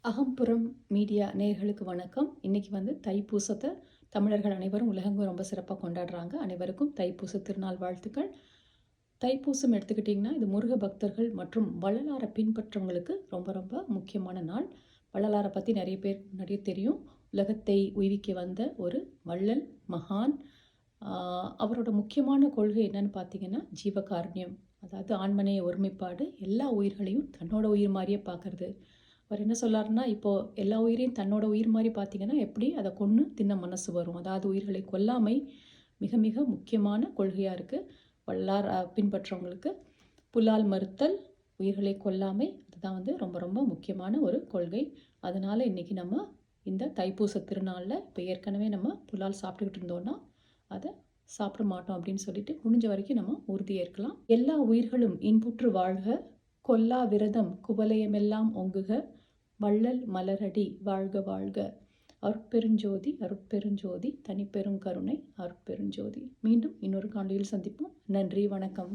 அகம்புறம் media நேயர்களுக்கு வணக்கம். இன்னைக்கு தைப்பூசத்தை தமிழர்கள் அனைவரும் உலகெங்கும் ரொம்ப சிறப்பாக கொண்டாடுறாங்க. அனைவருக்கும் தைப்பூச திருநாள் வாழ்த்துக்கள். தைப்பூசம் எடுத்துக்கிட்டிங்கன்னா இது முருக பக்தர்கள் மற்றும் வள்ளலாரை பின்பற்றவங்களுக்கு ரொம்ப ரொம்ப முக்கியமான நாள். வள்ளலாரை பற்றி நிறைய பேர் முன்னாடியே தெரியும். உலகத்தை உய்விக்க வந்த ஒரு வள்ளல் மகான். அவரோட முக்கியமான கொள்கை என்னன்னு பார்த்தீங்கன்னா ஜீவகாருண்யம், அதாவது ஆண்மநேய ஒருமைப்பாடு, எல்லா உயிர்களையும் தன்னோட உயிர் மாதிரியே பார்க்கறது. அவர் என்ன சொல்லாருன்னா, இப்போது எல்லா உயிரையும் தன்னோட உயிர் மாதிரி பார்த்தீங்கன்னா எப்படி அதை கொன்று தின்ன மனசு வரும். அதாவது உயிர்களை கொல்லாமை மிக மிக முக்கியமான கொள்கையாக இருக்குது வல்லார் பின்பற்றவங்களுக்கு. புலால் மறுத்தல், உயிர்களை கொல்லாமை, அதுதான் ரொம்ப ரொம்ப முக்கியமான ஒரு கொள்கை. அதனால் இன்றைக்கி நம்ம இந்த தைப்பூச திருநாளில் இப்போ ஏற்கனவே நம்ம புலால் சாப்பிட்டுக்கிட்டு இருந்தோன்னா அதை சாப்பிட மாட்டோம் அப்படின்னு சொல்லிட்டு முடிஞ்ச வரைக்கும் நம்ம உறுதியேற்கலாம். எல்லா உயிர்களும் இன்புற்று வாழ்க, கொல்லா விரதம் குவலயமெல்லாம் ஒங்குக, வள்ளல் மலரடி வாழ்க வாழ்க, அருட்பெருஞ்சோதி அருட்பெருஞ்சோதி தனிப்பெரும் கருணை அருட்பெருஞ்சோதி. மீண்டும் இன்னொரு காணொளியில் சந்திப்போம். நன்றி, வணக்கம்.